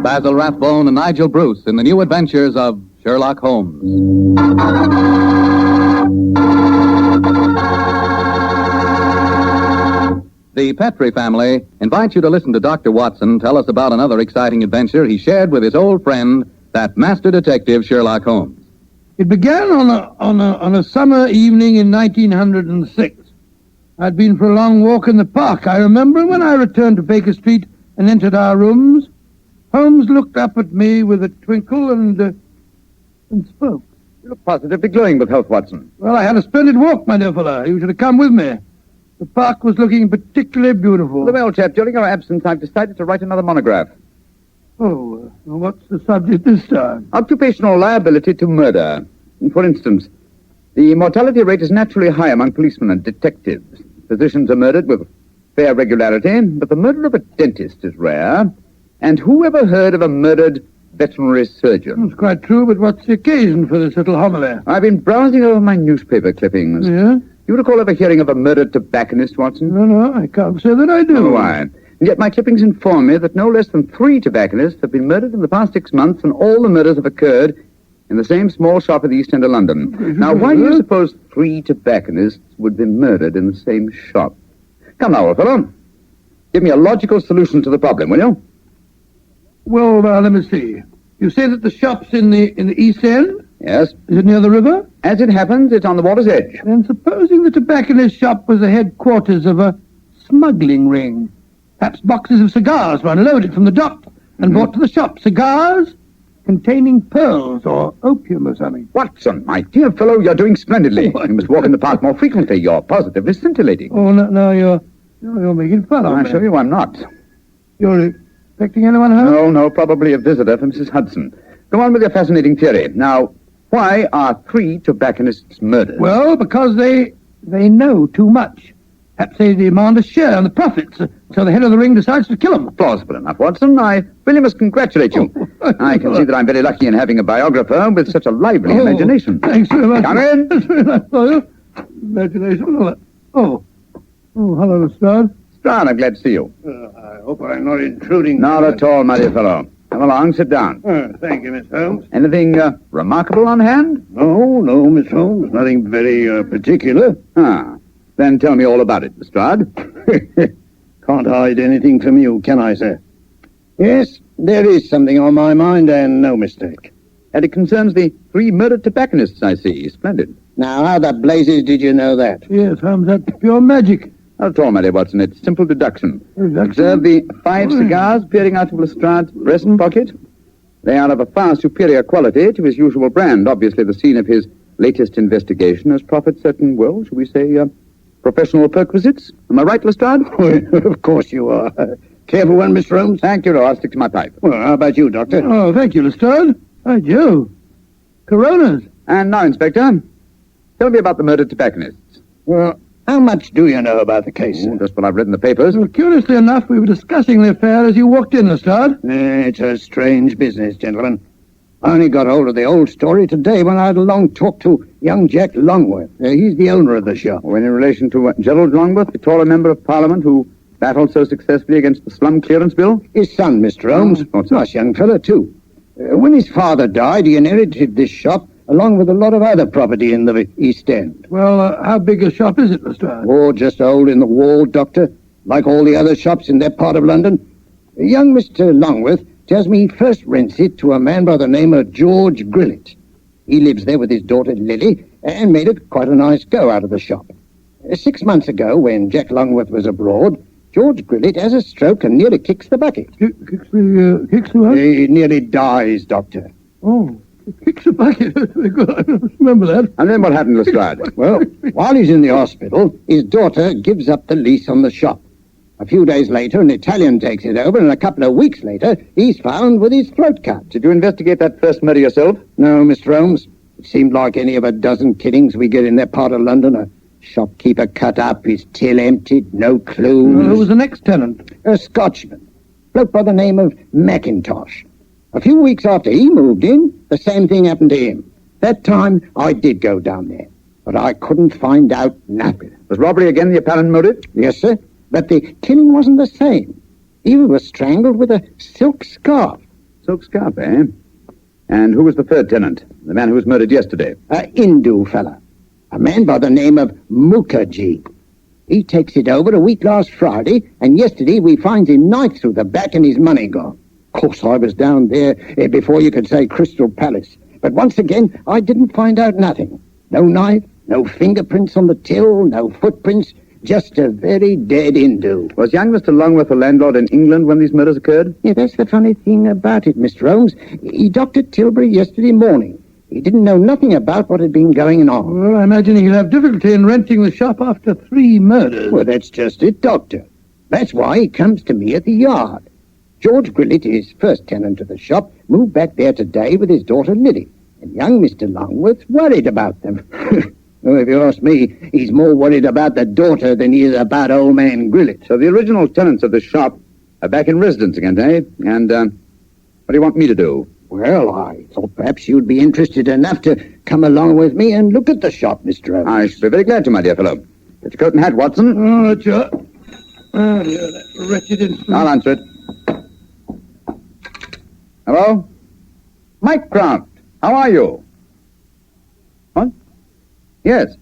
Basil Rathbone and Nigel Bruce in the new adventures of Sherlock Holmes. The Petrie family invites you to listen to Dr. Watson tell us about another exciting adventure he shared with his old friend, that master detective Sherlock Holmes. It began on a summer evening in 1906. I'd been for a long walk in the park, I remember, and when I returned to Baker Street and entered our rooms, Holmes looked up at me with a twinkle and spoke. You look positively glowing with health, Watson. Well, I had a splendid walk, my dear fellow. You should have come with me. The park was looking particularly beautiful. Well, old chap, during your absence, I've decided to write another monograph. Oh, what's the subject this time? Occupational liability to murder. For instance, the mortality rate is naturally high among policemen and detectives. Physicians are murdered with fair regularity, but the murder of a dentist is rare. And who ever heard of a murdered veterinary surgeon? That's quite true, but what's the occasion for this little homily? I've been browsing over my newspaper clippings. Yeah? You recall ever hearing of a murdered tobacconist, Watson? No, I can't say that I do. Oh, why? And yet my clippings inform me that no less than 3 tobacconists have been murdered in the past 6 months, and all the murders have occurred in the same small shop at the East End of London. Now, why do you suppose 3 tobacconists would be murdered in the same shop? Come now, old fellow. Give me a logical solution to the problem, will you? Well, let me see. You say that the shop's in the East End? Yes. Is it near the river? As it happens, it's on the water's edge. Then supposing the tobacconist's shop was the headquarters of a smuggling ring. Perhaps boxes of cigars were unloaded from the dock and brought to the shop. Cigars containing pearls or opium or something. Watson, my dear fellow, you're doing splendidly. You must walk in the park more frequently. You're positively scintillating. Oh, no, you're making fun of me. I assure you I'm not. You're expecting anyone home? No, probably a visitor from Mrs. Hudson. Go on with your fascinating theory. Now, why are 3 tobacconists murdered? Well, because they know too much. Perhaps they demand a share in the profits, so the head of the ring decides to kill them. Plausible enough, Watson. I really must congratulate you. I can see that I'm very lucky in having a biographer with such a lively imagination. Thanks very much. Come in. That's very nice for you. Imagination. Oh, hello, Lestrade. Stroud, I'm glad to see you. I hope I'm not intruding. Not at all, my dear fellow. Come along, sit down. Thank you, Miss Holmes. Anything remarkable on hand? No, Miss Holmes. Nothing very particular. Then tell me all about it, Lestrade. Can't hide anything from you, can I, sir? Yes, there is something on my mind, and no mistake. And it concerns the 3 murdered tobacconists, I see. Splendid. Now, how the blazes did you know that? Yes, Holmes, that's pure magic. Not at all, my dear Watson. It's simple deduction. Deduction? Observe the 5 cigars peering out of Lestrade's breast pocket. They are of a far superior quality to his usual brand. Obviously, the scene of his latest investigation has proffered certain, well, shall we say, professional perquisites. Am I right, Lestrade? Of course you are. Careful one, Mr. Holmes. Thank you, no, I'll stick to my pipe. Well, how about you, Doctor? Oh, thank you, Lestrade. By Jove. Coronas. And now, Inspector, tell me about the murdered tobacconists. Well, how much do you know about the case, sir? Just what I've read in the papers. Well, curiously enough, we were discussing the affair as you walked in, Lestrade. It's a strange business, gentlemen. I only got hold of the old story today when I had a long talk to young Jack Longworth. He's the owner of the shop. When in relation to Gerald Longworth, the taller member of Parliament who battled so successfully against the slum clearance bill? His son, Mr. Holmes. Nice young fellow, too. When his father died, he inherited this shop along with a lot of other property in the East End. Well, how big a shop is it, Lestrade? Oh, just a hole in the wall, Doctor, like all the other shops in that part of London. Young Mr. Longworth tells me he first rents it to a man by the name of George Grillet. He lives there with his daughter Lily and made it quite a nice go out of the shop. 6 months ago, when Jack Longworth was abroad, George Grillet has a stroke and nearly kicks the bucket. Kicks the what? He nearly dies, Doctor. Oh, kicks the bucket. I remember that. And then what happened, Lestrade? Well, while he's in the hospital, his daughter gives up the lease on the shop. A few days later, an Italian takes it over, and a couple of weeks later, he's found with his throat cut. Did you investigate that first murder yourself? No, Mr. Holmes. It seemed like any of a dozen killings we get in that part of London. A shopkeeper cut up, his till emptied, no clues. Well, who was the next tenant? A Scotchman. Bloke by the name of Mackintosh. A few weeks after he moved in, the same thing happened to him. That time, I did go down there, but I couldn't find out nothing. Was robbery again the apparent motive? Yes, sir. but the killing wasn't the same. He was strangled with a silk scarf. Silk scarf, eh? And who was the third tenant? The man who was murdered yesterday? A Hindu fella. A man by the name of Mukherjee. He takes it over a week last Friday, and yesterday we finds him knife through the back and his money gone. Of course, I was down there before you could say Crystal Palace. But once again, I didn't find out nothing. No knife, no fingerprints on the till, no footprints, just a very dead Hindu. Was young Mr. Longworth the landlord in England when these murders occurred? Yeah, that's the funny thing about it, Mr. Holmes. He docked at Tilbury yesterday morning. He didn't know nothing about what had been going on. Well, I imagine he'll have difficulty in renting the shop after 3 murders. Well, that's just it, Doctor. That's why he comes to me at the yard. George Grillet, his first tenant of the shop, moved back there today with his daughter Lily. And young Mr. Longworth's worried about them. Well, if you ask me, he's more worried about the daughter than he is about old man Grillet. So the original tenants of the shop are back in residence again, eh? And what do you want me to do? Well, I thought perhaps you'd be interested enough to come along with me and look at the shop, Mr. Holmes. I should be very glad to, my dear fellow. Get your coat and hat, Watson. Oh, sure. Oh, dear, that wretched instrument. I'll answer it. Hello? Mycroft, how are you? What? Yes.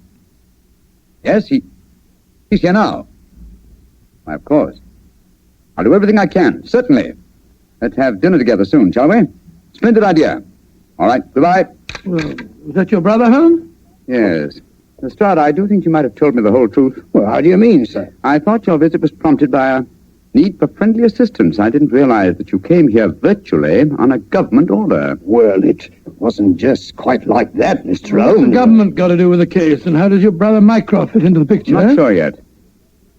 Yes, he's here now. Why, of course. I'll do everything I can, certainly. Let's have dinner together soon, shall we? Splendid idea. All right, goodbye. Well, was that your brother, Holmes? Yes. Lestrade, I do think you might have told me the whole truth. Well, how do you mean, sir? I thought your visit was prompted by a need for friendly assistance. I didn't realize that you came here virtually on a government order. Well, it wasn't just quite like that, Mr. What's Holmes. the government got to do with the case, and how does your brother Mycroft fit into the picture? Not sure yet.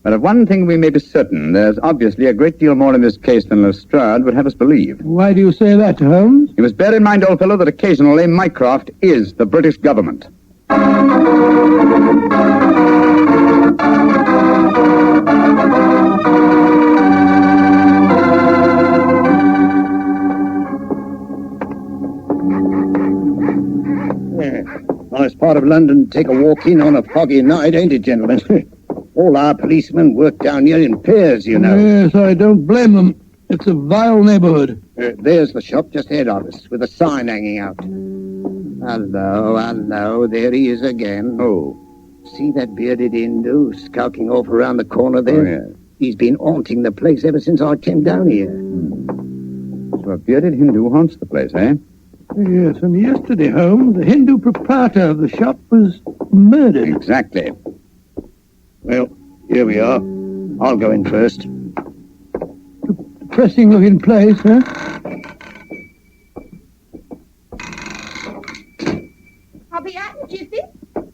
But of one thing we may be certain. There's obviously a great deal more in this case than Lestrade would have us believe. Why do you say that, Holmes? You must bear in mind, old fellow, that occasionally Mycroft is the British government. Nice part of London to take a walk in on a foggy night, ain't it, gentlemen? All our policemen work down here in pairs, you know. Yes, I don't blame them. It's a vile neighborhood. There's the shop just ahead of us, with a sign hanging out. Hello, there he is again. Oh. See that bearded Hindu skulking off around the corner there? Oh, yes. He's been haunting the place ever since I came down here. So a bearded Hindu haunts the place, eh? Yes, and yesterday, Holmes, the Hindu proprietor of the shop was murdered. Exactly. Well, here we are. I'll go in first. Depressing-looking place, huh? I'll be out in a jiffy.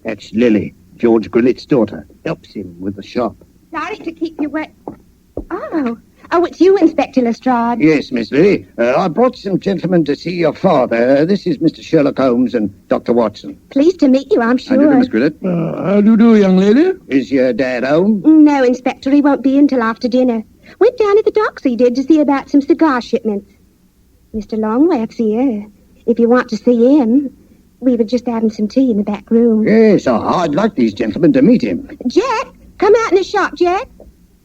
That's Lily, George Grillet's daughter. Helps him with the shop. Sorry to keep you wet. Oh, it's you, Inspector Lestrade. Yes, Miss Lily. I brought some gentlemen to see your father. This is Mr. Sherlock Holmes and Dr. Watson. Pleased to meet you, I'm I sure. do, Miss Grillet. How do you do, young lady? Is your dad home? No, Inspector, he won't be in till after dinner. Went down to the docks, he did, to see about some cigar shipments. Mr. Longworth's here. If you want to see him, we were just having some tea in the back room. Yes, I'd like these gentlemen to meet him. Jack, come out in the shop, Jack.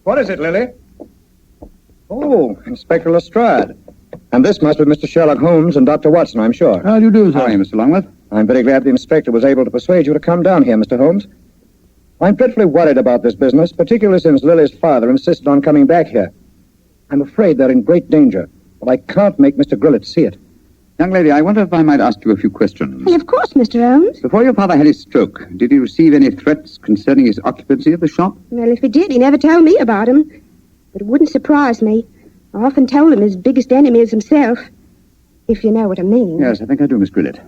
What is it, Lily? Oh, Inspector Lestrade. And this must be Mr. Sherlock Holmes and Dr. Watson, I'm sure. How do you do, sir? How are you, Mr. Longworth? I'm very glad the inspector was able to persuade you to come down here, Mr. Holmes. I'm dreadfully worried about this business, particularly since Lily's father insisted on coming back here. I'm afraid they're in great danger, but I can't make Mr. Grillet see it. Young lady, I wonder if I might ask you a few questions. Well, of course, Mr. Holmes. Before your father had his stroke, did he receive any threats concerning his occupancy of the shop? Well, if he did, he never told me about him. But it wouldn't surprise me. I often told him his biggest enemy is himself. If you know what I mean. Yes, I think I do, Miss Grillet.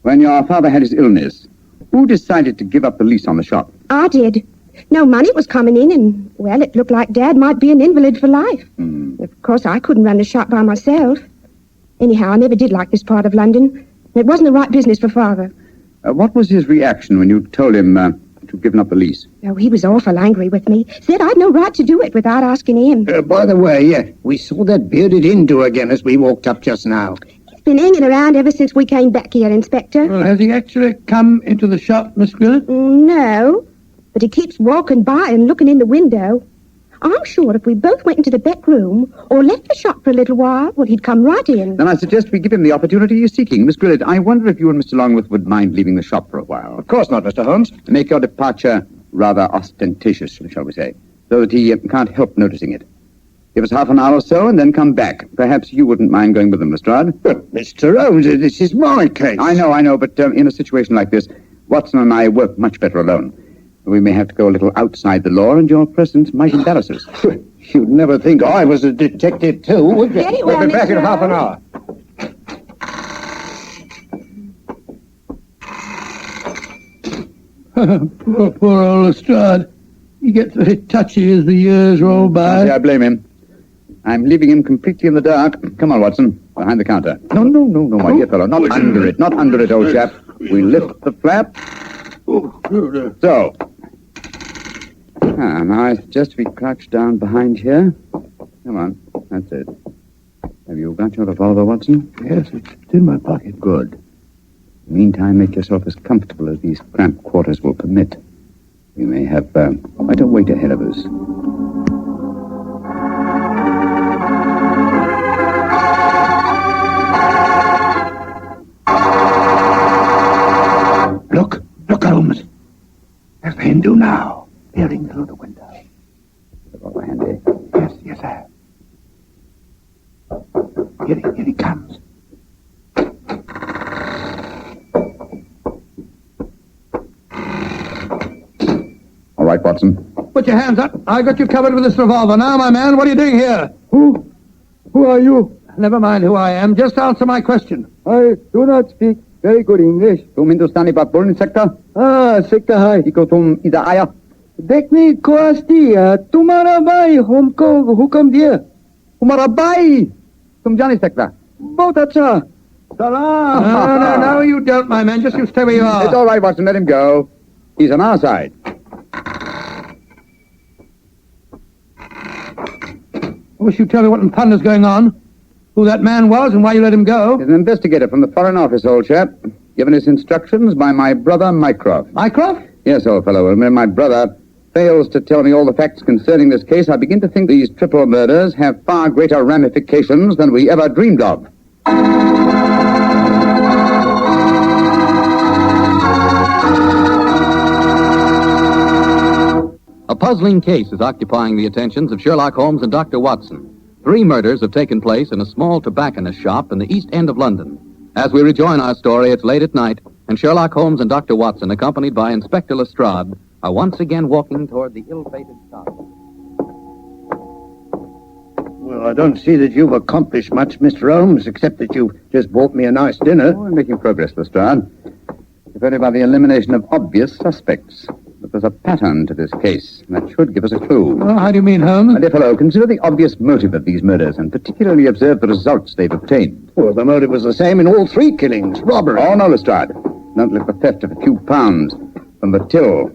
When your father had his illness, who decided to give up the lease on the shop? I did. No money was coming in, and, well, it looked like Dad might be an invalid for life. Of course, I couldn't run the shop by myself. Anyhow, I never did like this part of London. It wasn't the right business for Father. What was his reaction when you told him to have given up the lease? Oh, he was awful angry with me. Said I'd no right to do it without asking him. By the way, we saw that bearded Hindu again as we walked up just now. He's been hanging around ever since we came back here, Inspector. Well, has he actually come into the shop, Miss Grillet? No, but he keeps walking by and looking in the window. I'm sure if we both went into the back room or left the shop for a little while, well, he'd come right in. Then I suggest we give him the opportunity he's seeking. Miss Grillet, I wonder if you and Mr. Longworth would mind leaving the shop for a while. Of course not, Mr. Holmes. Make your departure rather ostentatious, shall we say, so that he can't help noticing it. Give us half an hour or so and then come back. Perhaps you wouldn't mind going with them, Lestrade. But, Mr. Holmes, this is my case. I know, but in a situation like this, Watson and I work much better alone. We may have to go a little outside the law, and your presence might embarrass us. You'd never think I was a detective, too, would you? Very well, We'll be back in Mr. half an hour. Poor old Lestrade. He gets very touchy as the years roll by. I blame him. I'm leaving him completely in the dark. Come on, Watson, behind the counter. No, my dear fellow, not under it, old chap. We lift the flap. So. Now I suggest we crouch down behind here. Come on, that's it. Have you got your revolver, Watson? Yes, it's in my pocket. Good. Meantime, make yourself as comfortable as these cramped quarters will permit. We may have quite a wait ahead of us. Look, Holmes. There's the Hindu now, peering through the window. Revolver handy. Yes, sir. Here he comes. All right, Watson. Put your hands up. I got you covered with this revolver. Now, my man, what are you doing here? Who are you? Never mind who I am. Just answer my question. I do not speak very good English. तुम हिंदुस्तानी बात बोल नहीं सकता? सकता है. Eco तुम इधर आया? देखने को आस्ती तुम्हारा भाई हमको हुक्म दिया. तुम्हारा भाई? तुम जा नहीं सकता? बहुत अच्छा. Salam. No, you don't, my man. Just you stay where you are. It's all right, Watson. Let him go. He's on our side. I wish you'd tell me what in thunder's going on. Who that man was and why you let him go. He's an investigator from the Foreign Office, old chap. Given his instructions by my brother, Mycroft. Mycroft? Yes, old fellow. When my brother fails to tell me all the facts concerning this case, I begin to think these triple murders have far greater ramifications than we ever dreamed of. A puzzling case is occupying the attentions of Sherlock Holmes and Dr. Watson. 3 murders have taken place in a small tobacconist shop in the East End of London. As we rejoin our story, it's late at night, and Sherlock Holmes and Dr. Watson, accompanied by Inspector Lestrade, are once again walking toward the ill-fated shop. Well, I don't see that you've accomplished much, Mr. Holmes, except that you've just bought me a nice dinner. Oh, we're making progress, Lestrade. If only by the elimination of obvious suspects. But there's a pattern to this case, and that should give us a clue. Oh, how do you mean, Holmes? My dear fellow, consider the obvious motive of these murders, and particularly observe the results they've obtained. Well, the motive was the same in all 3 killings. Robbery. Oh, no, Lestrade. Don't let the theft of a few pounds from the till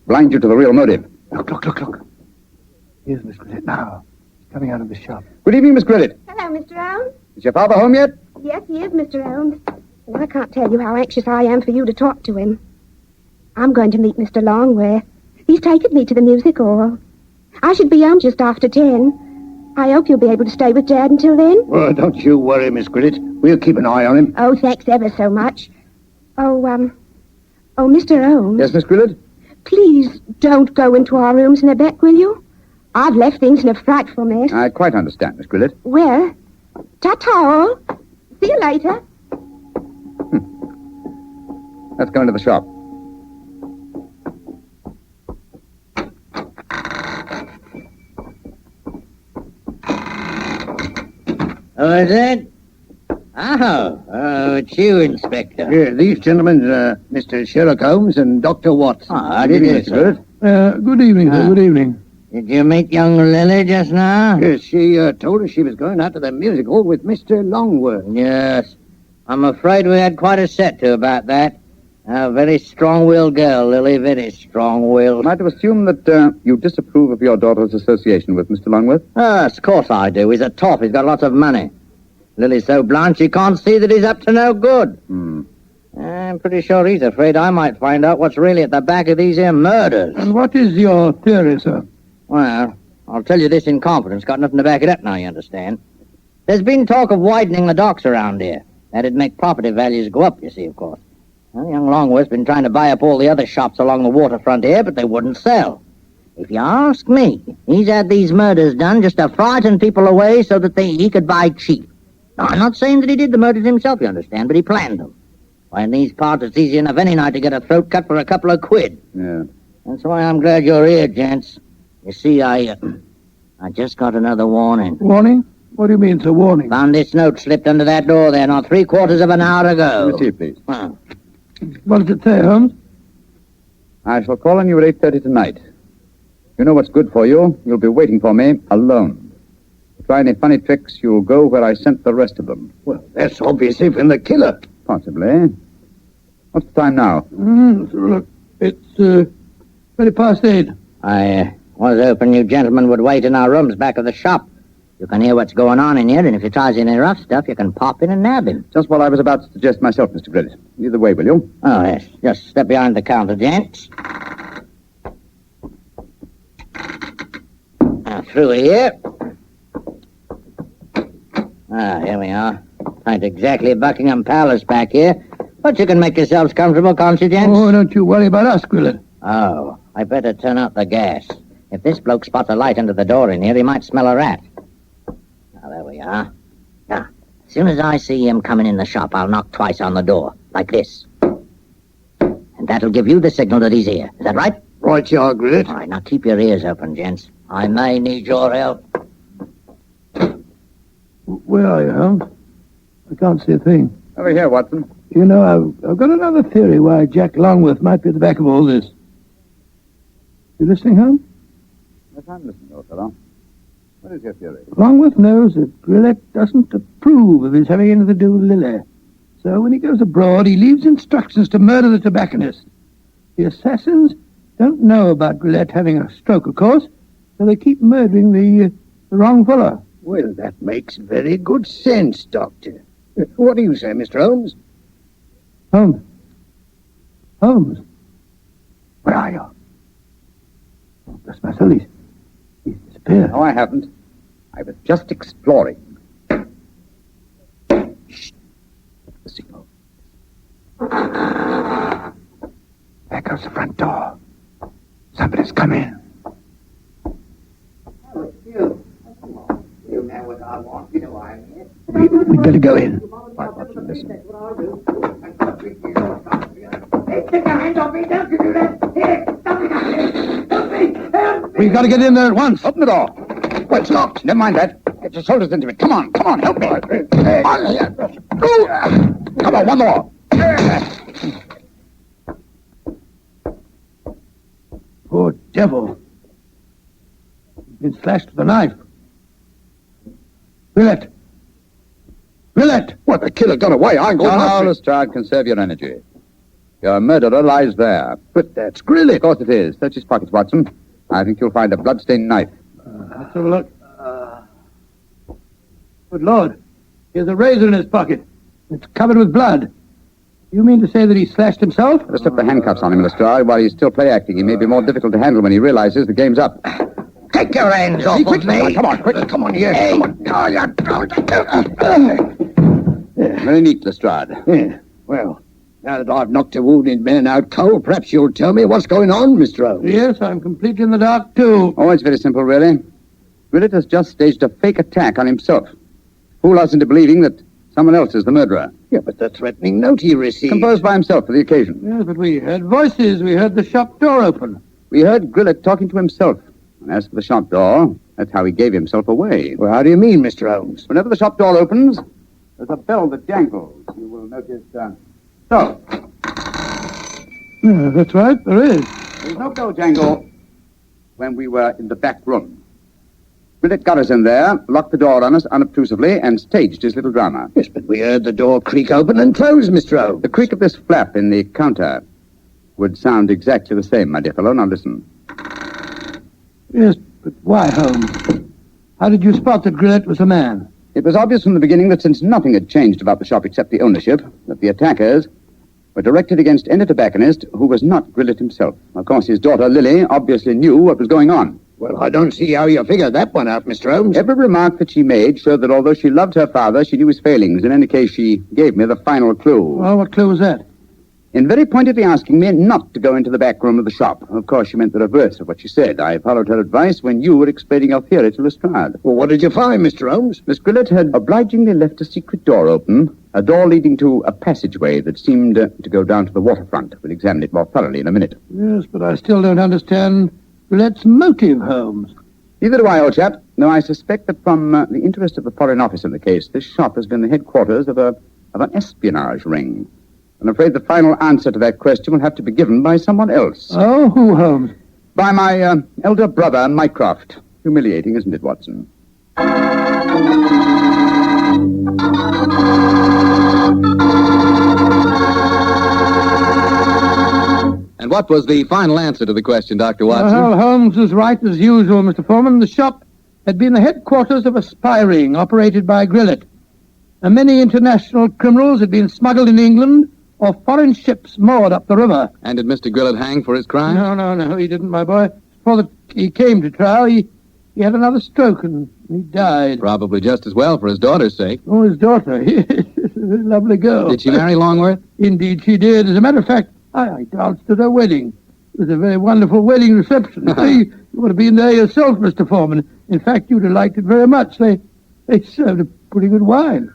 blind you to the real motive. Look. Here's Miss Grillet now. She's coming out of the shop. Good evening, Miss Grillet. Hello, Mr. Holmes. Is your father home yet? Yes, he is, Mr. Holmes. And I can't tell you how anxious I am for you to talk to him. I'm going to meet Mr. Longworth. He's taken me to the music hall. I should be home just after 10. I hope you'll be able to stay with Dad until then. Well, don't you worry, Miss Grillet. We'll keep an eye on him. Oh, thanks ever so much. Oh, Mr. Holmes. Yes, Miss Grillet? Please don't go into our rooms in the back, will you? I've left things in a frightful mess. I quite understand, Miss Grillet. Well, ta-ta. See you later. Let's go into the shop. Oh, is it? Oh, it's you, Inspector. Yeah, these gentlemen, Mr. Sherlock Holmes and Dr. Watson. How do you do, sir? Good evening, sir. Good evening. Did you meet young Lily just now? Yes, she told us she was going out to the music hall with Mr. Longworth. Yes. I'm afraid we had quite a set to about that. A very strong-willed girl, Lily, very strong-willed. Am I to assume that you disapprove of your daughter's association with Mr. Longworth? Yes, of course I do. He's a top. He's got lots of money. Lily's so blind she can't see that he's up to no good. I'm pretty sure he's afraid I might find out what's really at the back of these here murders. And what is your theory, sir? Well, I'll tell you this in confidence. Got nothing to back it up now, you understand. There's been talk of widening the docks around here. That'd make property values go up, you see, of course. Well, young Longworth's been trying to buy up all the other shops along the waterfront here, but they wouldn't sell. If you ask me, he's had these murders done just to frighten people away so that he could buy cheap. Now, I'm not saying that he did the murders himself, you understand, but he planned them. Why, in these parts, it's easy enough any night to get a throat cut for a couple of quid. Yeah. That's why I'm glad you're here, gents. You see, I just got another warning. Warning? What do you mean it's a warning? Found this note slipped under that door there not 3/4 of an hour ago. Let me see it, please. Huh. What does it say, Holmes? I shall call on you at 8:30 tonight. You know what's good for you. You'll be waiting for me alone. Try any funny tricks, you'll go where I sent the rest of them. Well, that's obviously from the killer. Possibly. What's the time now? Look, it's 8:20. I was hoping you gentlemen would wait in our rooms back of the shop. You can hear what's going on in here, and if he tries any rough stuff, you can pop in and nab him. Just what I was about to suggest myself, Mr. Grillet. Either way, will you? Oh, yes. Just step behind the counter, gents. Now, through here. Here we are. Ain't exactly Buckingham Palace back here, but you can make yourselves comfortable, can't you, gents? Oh, don't you worry about us, Grillet. Oh, I better turn out the gas. If this bloke spots a light under the door in here, he might smell a rat. Now, there we are. Now, as soon as I see him coming in the shop, I'll knock twice on the door, like this. And that'll give you the signal that he's here. Is that right? Right, you are, Grillet. All right, now keep your ears open, gents. I may need your help. Where are you, Holmes? I can't see a thing. Over here, Watson. You know, I've got another theory why Jack Longworth might be at the back of all this. You listening, Holmes? Yes, I'm listening, old fellow. What is your theory? Longworth knows that Grillet doesn't approve of his having anything to do with Lily. So when he goes abroad, he leaves instructions to murder the tobacconist. The assassins don't know about Grillet having a stroke, of course, so they keep murdering the wrong fellow. Well, that makes very good sense, Doctor. What do you say, Mr. Holmes? Holmes. Holmes. Where are you? Oh, bless my soul, he's disappeared. No, I haven't. I was just exploring. Shh. The signal. There goes the front door. Somebody's come in. Oh, it's you. You know what I want. You know I'm here. We'd better go in. Right, Watson, listen. That's what I'll do. Hey, stick your hand on me. Don't you do that. Here, stop me. Help me. Help me. We've got to get in there at once. Open the door. Well, it's locked. Never mind that. Get your shoulders into it. Come on, help me. Come on, one more. Poor devil. He's been slashed with a knife. Grillet! Grillet! What, the killer got away? I'm going Now, after him. Lestrade, conserve your energy. Your murderer lies there. But that's Grillet. Of course it is. Search his pockets, Watson. I think you'll find a blood-stained knife. Let's have a look. Good Lord. Here's a razor in his pocket. It's covered with blood. You mean to say that he slashed himself? Let us slip the handcuffs on him, Lestrade. While he's still play-acting, he may be more difficult to handle when he realizes the game's up. Take your hands off of me. Come on, quick. Come on, yes, come on. Very neat, Lestrade. Yeah. Well, now that I've knocked a wounded man out cold, perhaps you'll tell me what's going on, Mr. Holmes. Yes, I'm completely in the dark, too. Oh, it's very simple, really. Grillet has just staged a fake attack on himself. Fool us into believing that someone else is the murderer. Yeah, but the threatening note he received... Composed by himself for the occasion. Yes, but we heard voices. We heard the shop door open. We heard Grillet talking to himself. And as for the shop door, that's how he gave himself away. Well, how do you mean, Mr. Holmes? Whenever the shop door opens, there's a bell that jangles. You will notice, so. Yeah, that's right, there is. There was no bell jangle when we were in the back room. Grillet got us in there, locked the door on us unobtrusively, and staged his little drama. Yes, but we heard the door creak open and close, Mr. Holmes. The creak of this flap in the counter would sound exactly the same, my dear fellow. Now listen. Yes, but why, Holmes? How did you spot that Grillet was a man? It was obvious from the beginning that since nothing had changed about the shop except the ownership, that the attackers were directed against any tobacconist who was not Grillet himself. Of course, his daughter, Lily, obviously knew what was going on. Well, I don't see how you figured that one out, Mr. Holmes. Every remark that she made showed that although she loved her father, she knew his failings. In any case, she gave me the final clue. Well, what clue was that? In very pointedly asking me not to go into the back room of the shop. Of course, she meant the reverse of what she said. I followed her advice when you were explaining your theory to Lestrade. Well, what did you find, Mr. Holmes? Miss Grillett had obligingly left a secret door open, a door leading to a passageway that seemed to go down to the waterfront. We'll examine it more thoroughly in a minute. Yes, but I still don't understand Grillette's motive, Holmes. Neither do I, old chap. No, I suspect that from the interest of the Foreign Office in the case, this shop has been the headquarters of an espionage ring. I'm afraid the final answer to that question will have to be given by someone else. Oh, who, Holmes? By my elder brother, Mycroft. Humiliating, isn't it, Watson? And what was the final answer to the question, Dr. Watson? Well, Holmes was right as usual, Mr. Foreman. The shop had been the headquarters of a spy ring operated by Grillett. And many international criminals had been smuggled into England or foreign ships moored up the river. And did Mr. Grillett hang for his crime? No, he didn't, my boy. Before he came to trial, he had another stroke and he died. Probably just as well for his daughter's sake. Oh, his daughter. Yes, a lovely girl. Did she marry Longworth? Indeed she did. As a matter of fact, I danced at her wedding. It was a very wonderful wedding reception. You would have been there yourself, Mr. Foreman. In fact, you'd have liked it very much. They served a pretty good wine.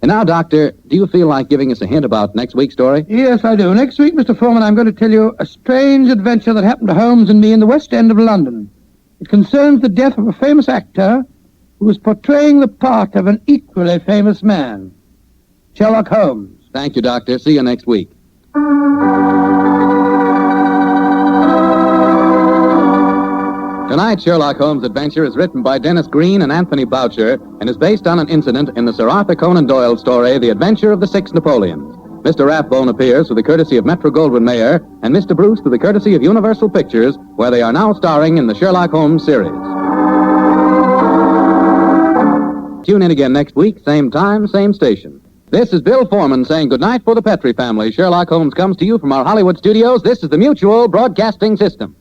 And now, Doctor, do you feel like giving us a hint about next week's story? Yes, I do. Next week, Mr. Foreman, I'm going to tell you a strange adventure that happened to Holmes and me in the West End of London. It concerns the death of a famous actor who was portraying the part of an equally famous man, Sherlock Holmes. Thank you, Doctor. See you next week. Tonight's Sherlock Holmes adventure is written by Dennis Green and Anthony Boucher and is based on an incident in the Sir Arthur Conan Doyle story, The Adventure of the Six Napoleons. Mr. Rathbone appears through the courtesy of Metro-Goldwyn-Mayer and Mr. Bruce through the courtesy of Universal Pictures, where they are now starring in the Sherlock Holmes series. Tune in again next week, same time, same station. This is Bill Foreman saying goodnight for the Petrie family. Sherlock Holmes comes to you from our Hollywood studios. This is the Mutual Broadcasting System.